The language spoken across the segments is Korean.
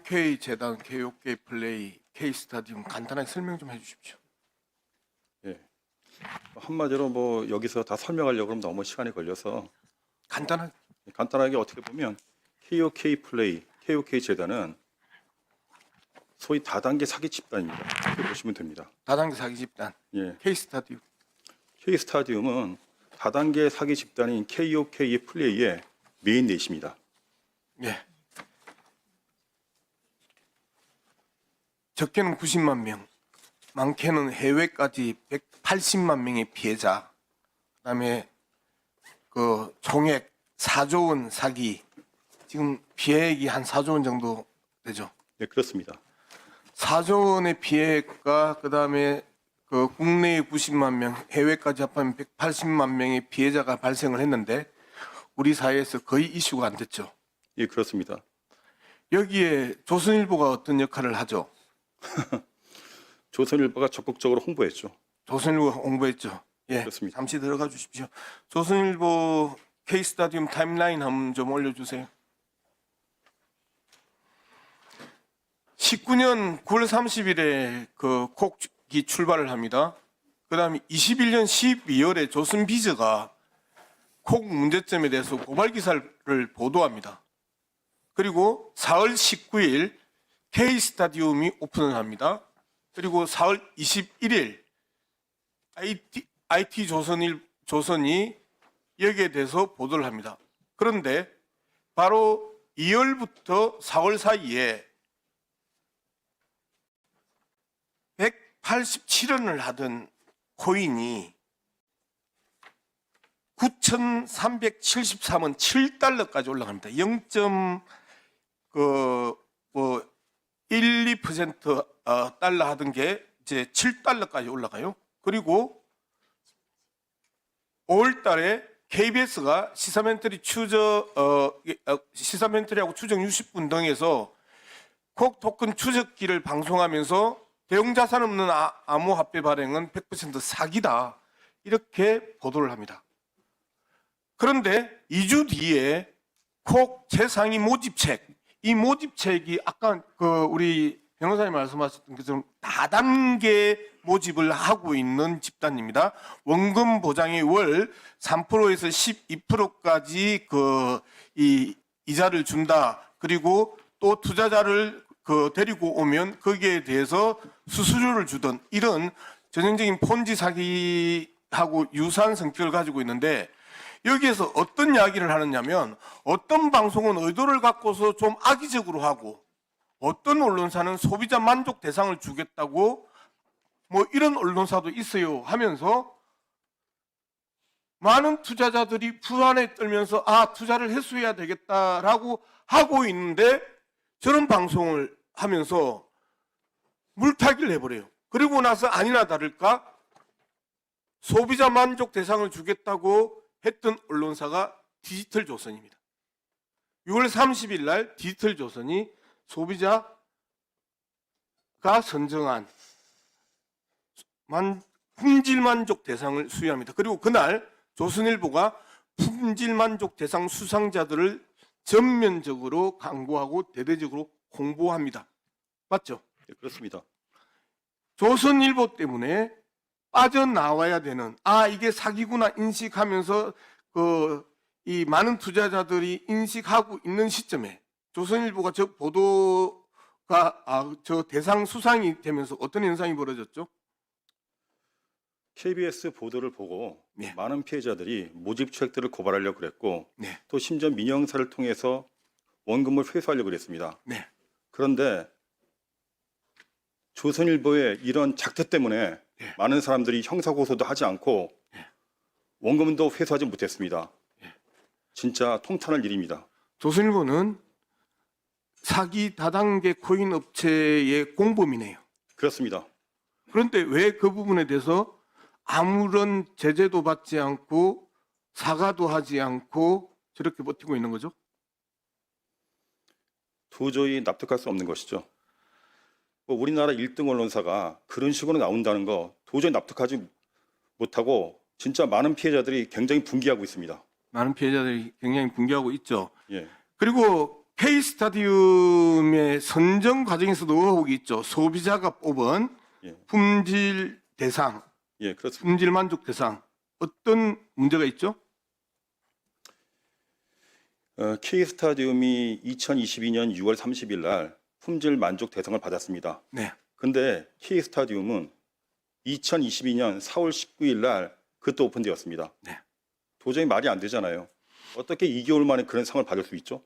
KOK 재단, KOK 플레이, K 스타디움 간단하게 설명 좀 해주십시오. 예. 한마디로 뭐 여기서 다 설명하려고 하면 너무 시간이 걸려서 간단하게 어떻게 보면 KOK 플레이, KOK 재단은 소위 다단계 사기 집단입니다. 이렇게 보시면 됩니다. 다단계 사기 집단, 예. K 스타디움. K 스타디움은 다단계 사기 집단인 KOK 플레이의 메인넷입니다. 예. 적게는 90만 명, 많게는 해외까지 180만 명의 피해자, 그다음에 그 총액 4조 원 사기, 지금 피해액이 한 4조 원 정도 되죠. 네, 그렇습니다. 4조 원의 피해액과 그다음에 그 국내에 90만 명, 해외까지 합하면 180만 명의 피해자가 발생을 했는데 우리 사회에서 거의 이슈가 안 됐죠. 예, 그렇습니다. 여기에 조선일보가 어떤 역할을 하죠? 조선일보가 적극적으로 홍보했죠. 조선일보가 홍보했죠. 예, 그렇습니다. 잠시 들어가 주십시오. 조선일보 K 스타디움 타임라인 한번 좀 올려주세요. 19년 9월 30일에 그 콕이 출발을 합니다. 그다음에 21년 12월에 조선비저가 콕 문제점에 대해서 고발 기사를 보도합니다. 그리고 4월 19일 K 스타디움이 오픈을 합니다. 그리고 4월 21일 IT 조선이 여기에 대해서 보도를 합니다. 그런데 바로 2월부터 4월 사이에 187원을 하던 코인이 9,373원 7달러까지 올라갑니다. 0.12% 달러 하던 게 이제 7달러까지 올라가요. 그리고 5월달에 KBS가 시사멘터리하고 추정 60분 등에서 콕 토큰 추적기를 방송하면서 대형자산 없는 암호화폐 발행은 100% 사기다, 이렇게 보도를 합니다. 그런데 2주 뒤에 콕 최상위 모집책, 이 모집책이 아까 우리 변호사님 말씀하셨던 것처럼 다단계 모집을 하고 있는 집단입니다. 원금 보장이 월 3%에서 12%까지 이 이자를 준다. 그리고 또 투자자를 데리고 오면 거기에 대해서 수수료를 주던, 이런 전형적인 폰지 사기하고 유사한 성격을 가지고 있는데, 여기에서 어떤 이야기를 하느냐면 어떤 방송은 의도를 갖고서 좀 악의적으로 하고 어떤 언론사는 소비자 만족 대상을 주겠다고 뭐 이런 언론사도 있어요 하면서 많은 투자자들이 불안에 떨면서 투자를 해소해야 되겠다라고 하고 있는데 저런 방송을 하면서 물타기를 해버려요. 그리고 나서 아니나 다를까 소비자 만족 대상을 주겠다고 했던 언론사가 디지털조선입니다. 6월 30일 날 디지털조선이 소비자가 선정한 품질만족 대상을 수여합니다. 그리고 그날 조선일보가 품질만족 대상 수상자들을 전면적으로 광고하고 대대적으로 홍보합니다. 맞죠? 네, 그렇습니다. 조선일보 때문에 빠져나와야 되는, 이게 사기구나 인식하면서 이 많은 투자자들이 인식하고 있는 시점에 조선일보가 저 보도가 저 대상 수상이 되면서 어떤 현상이 벌어졌죠? KBS 보도를 보고 네. 많은 피해자들이 모집책들을 고발하려고 그랬고, 네. 또 심지어 민영사를 통해서 원금을 회수하려고 그랬습니다. 네. 그런데 조선일보의 이런 작태 때문에 네. 많은 사람들이 형사고소도 하지 않고 원금도 회수하지 못했습니다. 진짜 통탄할 일입니다. 조선일보는 사기 다단계 코인 업체의 공범이네요. 그렇습니다. 그런데 왜 그 부분에 대해서 아무런 제재도 받지 않고 사과도 하지 않고 저렇게 버티고 있는 거죠? 도저히 납득할 수 없는 것이죠. 우리나라 1등 언론사가 그런 식으로 나온다는 거 도저히 납득하지 못하고 진짜 많은 피해자들이 굉장히 분개하고 있습니다. 많은 피해자들이 굉장히 분개하고 있죠. 예. 그리고 K스타디움의 선정 과정에서도 의혹이 있죠. 소비자가 뽑은 예. 품질 대상, 예, 그렇습니다. 품질 만족 대상 어떤 문제가 있죠? K스타디움이 2022년 6월 30일 날 품질 만족 대상을 받았습니다. 네. 근데 K스타디움은 2022년 4월 19일 날 그때 오픈되었습니다. 네. 도저히 말이 안 되잖아요. 어떻게 2개월 만에 그런 상을 받을 수 있죠?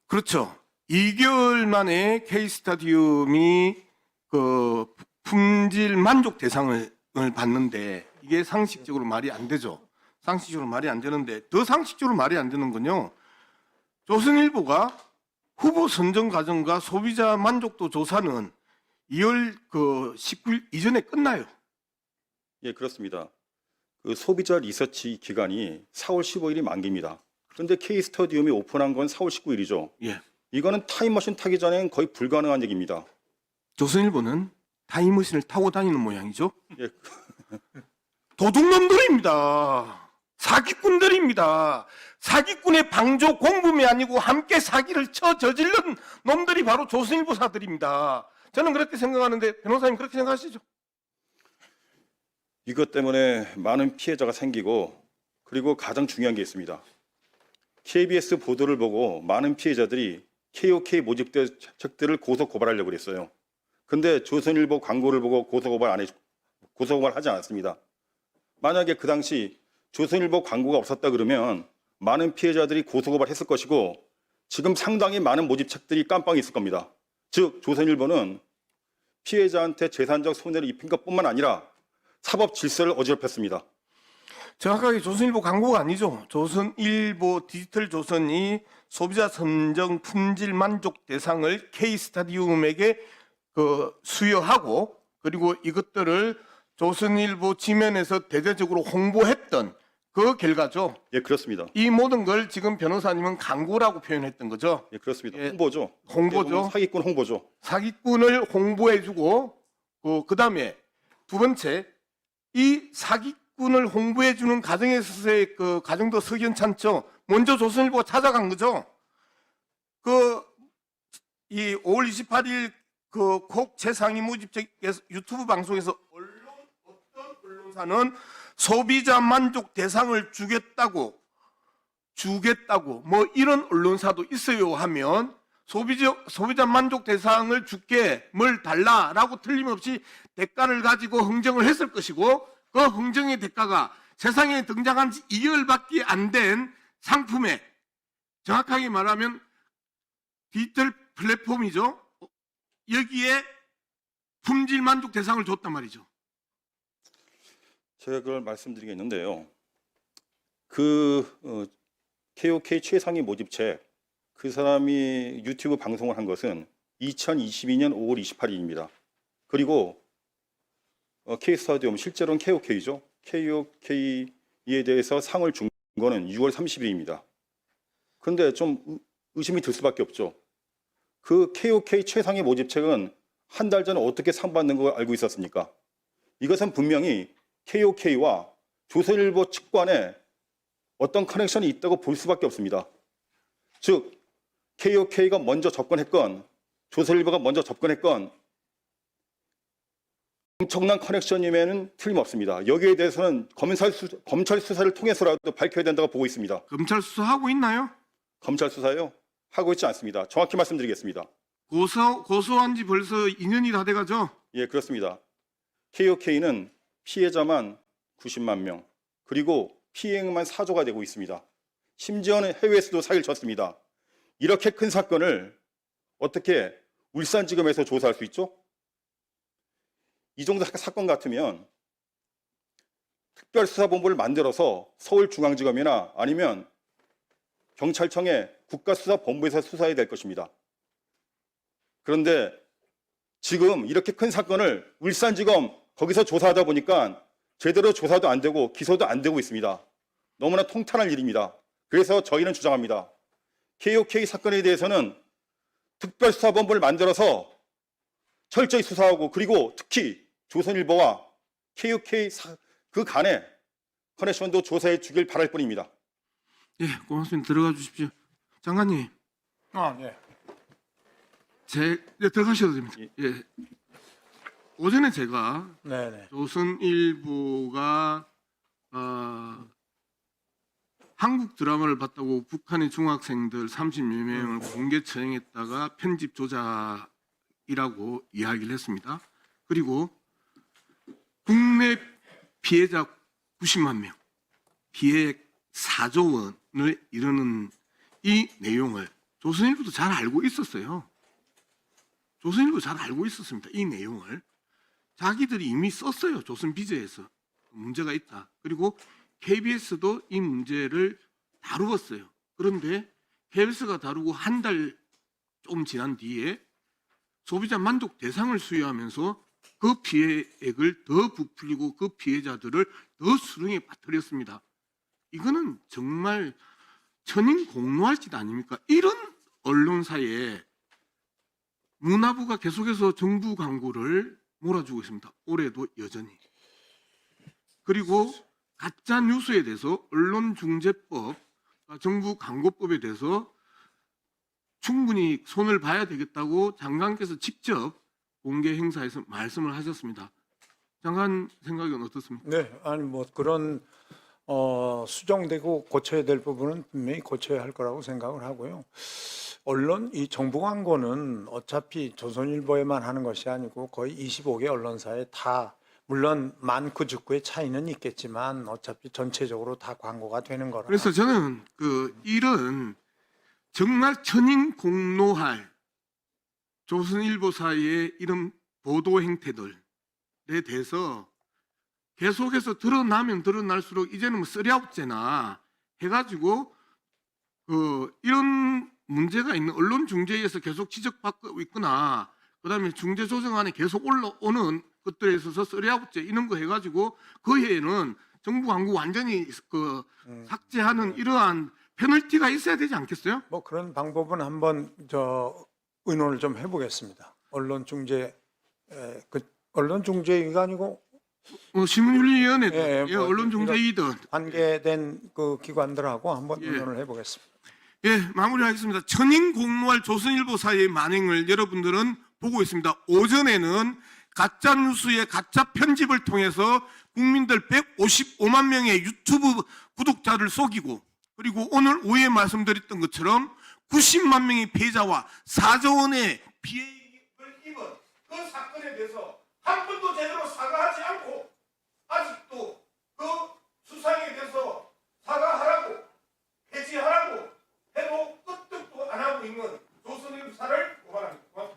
그렇죠. 2개월 만에 K스타디움이 그 품질 만족 대상을 받는데 이게 상식적으로 말이 안 되죠. 상식적으로 말이 안 되는데 더 상식적으로 말이 안 되는 건요. 조선일보가 후보 선정 과정과 소비자 만족도 조사는 2월 19일 이전에 끝나요. 예, 그렇습니다. 그 소비자 리서치 기간이 4월 15일이 만기입니다. 그런데 K스타디움이 오픈한 건 4월 19일이죠. 예. 이거는 타임머신 타기 전엔 거의 불가능한 얘기입니다. 조선일보는 타임머신을 타고 다니는 모양이죠. 예, 도둑놈들입니다. 사기꾼들입니다. 사기꾼의 방조 공범이 아니고 함께 사기를 저지른 놈들이 바로 조선일보사들입니다. 저는 그렇게 생각하는데 변호사님 그렇게 생각하시죠? 이것 때문에 많은 피해자가 생기고 그리고 가장 중요한 게 있습니다. KBS 보도를 보고 많은 피해자들이 KOK 모집대책들을 고소 고발하려고 그랬어요. 근데 조선일보 광고를 보고 고소 고발하지 않았습니다. 만약에 그 당시 조선일보 광고가 없었다 그러면 많은 피해자들이 고소 고발했을 것이고 지금 상당히 많은 모집책들이 깜빵 있을 겁니다. 즉 조선일보는 피해자한테 재산적 손해를 입힌 것뿐만 아니라 사법 질서를 어지럽혔습니다. 정확하게 조선일보 광고가 아니죠. 조선일보 디지털 조선이 소비자 선정 품질 만족 대상을 K스타디움에게 수여하고 그리고 이것들을 조선일보 지면에서 대대적으로 홍보했던 그 결과죠. 예, 그렇습니다. 이 모든 걸 지금 변호사님은 광고라고 표현했던 거죠. 예, 그렇습니다. 예, 홍보죠. 홍보죠. 사기꾼 홍보죠. 사기꾼을 홍보해주고 그다음에 두 번째 이 사기꾼을 홍보해주는 과정에서의 그 과정도 석연찮죠. 먼저 조선일보가 찾아간 거죠. 이 5월 28일 콕 최상위 모집책에서 유튜브 방송에서 어떤 언론사는 소비자 만족 대상을 주겠다고 뭐 이런 언론사도 있어요 하면 소비자 만족 대상을 줄게 뭘 달라라고 틀림없이 대가를 가지고 흥정을 했을 것이고 그 흥정의 대가가 세상에 등장한 지 2개월밖에 안 된 상품에 정확하게 말하면 디지털 플랫폼이죠. 여기에 품질 만족 대상을 줬단 말이죠. 제가 그걸 말씀드리겠는데요. KOK 최상위 모집책 그 사람이 유튜브 방송을 한 것은 2022년 5월 28일입니다. 그리고 K스타디움 실제로는 KOK죠. KOK에 대해서 상을 준 거는 6월 30일입니다. 그런데 좀 의심이 들 수밖에 없죠. 그 KOK 최상위 모집책은 한 달 전에 어떻게 상 받는 걸 알고 있었습니까? 이것은 분명히 KOK와 조선일보 측간에 어떤 커넥션이 있다고 볼 수밖에 없습니다. 즉 KOK가 먼저 접근했건 조선일보가 먼저 접근했건 엄청난 커넥션임에는 틀림없습니다. 여기에 대해서는 검찰 수사를 통해서라도 밝혀야 된다고 보고 있습니다. 검찰 수사하고 있나요? 검찰 수사요? 하고 있지 않습니다. 정확히 말씀드리겠습니다. 고소한 지 벌써 2년이 다 돼가죠? 예, 그렇습니다. KOK는 피해자만 90만 명, 그리고 피해액만 4조가 되고 있습니다. 심지어는 해외에서도 사기를 쳤습니다. 이렇게 큰 사건을 어떻게 울산지검에서 조사할 수 있죠? 이 정도 사건 같으면 특별수사본부를 만들어서 서울중앙지검이나 아니면 경찰청의 국가수사본부에서 수사해야 될 것입니다. 그런데 지금 이렇게 큰 사건을 울산지검 거기서 조사하다 보니까 제대로 조사도 안 되고 기소도 안 되고 있습니다. 너무나 통탄할 일입니다. 그래서 저희는 주장합니다. KOK 사건에 대해서는 특별수사본부를 만들어서 철저히 수사하고 그리고 특히 조선일보와 KOK 그 간의 커넥션도 조사해 주길 바랄 뿐입니다. 예, 고맙습니다. 들어가 주십시오. 장관님. 예. 들어가셔도 됩니다. 예. 예. 오전에 제가 네네. 조선일보가 한국 드라마를 봤다고 북한의 중학생들 30여 명을 공개 처형했다가 편집 조작이라고 이야기를 했습니다. 그리고 국내 피해자 90만 명, 피해액 4조 원을 이르는 이 내용을 조선일보도 잘 알고 있었어요. 조선일보 잘 알고 있었습니다. 이 내용을. 자기들이 이미 썼어요. 조선비저에서 문제가 있다. 그리고 KBS도 이 문제를 다루었어요. 그런데 KBS가 다루고 한 달 좀 지난 뒤에 소비자 만족 대상을 수여하면서 그 피해액을 더 부풀리고 그 피해자들을 더 수렁에 빠뜨렸습니다. 이거는 정말 천인공노할 짓 아닙니까? 이런 언론사에 문화부가 계속해서 정부 광고를 몰아주고 있습니다. 올해도 여전히. 그리고 가짜 뉴스에 대해서 언론중재법, 정부 광고법에 대해서 충분히 손을 봐야 되겠다고 장관께서 직접 공개 행사에서 말씀을 하셨습니다. 장관 생각은 어떻습니까? 네, 아니 뭐 그런 수정되고 고쳐야 될 부분은 분명히 고쳐야 할 거라고 생각을 하고요. 언론 이 정부 광고는 어차피 조선일보에만 하는 것이 아니고 거의 25개 언론사에 다 물론 많고 적고의 차이는 있겠지만 어차피 전체적으로 다 광고가 되는 거라. 그래서 저는 그 일은 정말 천인공노할 조선일보사의 이런 보도 행태들에 대해서 계속해서 드러나면 드러날수록 이제는 뭐 쓰리아웃제나 해가지고 이런 문제가 있는 언론 중재에서 계속 지적받고 있구나. 그다음에 중재 조정안에 계속 올라오는 것들에 있어서 쓰리아웃제 이런 거 해가지고 그 해에는 정부 광고 완전히 삭제하는 이러한 페널티가 있어야 되지 않겠어요? 뭐 그런 방법은 한번 의논을 좀 해보겠습니다. 언론 중재위가 아니고 신문윤리위원회도 예, 뭐 언론중재위든 관계된 그 기관들하고 한번 예. 의논을 해보겠습니다. 예, 마무리하겠습니다. 천인공노할 조선일보사의 만행을 여러분들은 보고 있습니다. 오전에는 가짜 뉴스의 가짜 편집을 통해서 국민들 155만 명의 유튜브 구독자를 속이고, 그리고 오늘 오후에 말씀드렸던 것처럼 90만 명의 피해자와 4조 원의 피해를 입은 그 사건에 대해서 한 번도 제대로 사과하지 않고 아직도 그 수상에 대해서 사과하라고 폐지하라고 해도 끄떡도 안 하고 있는 조선일보사를 고발합니다. 고맙습니다.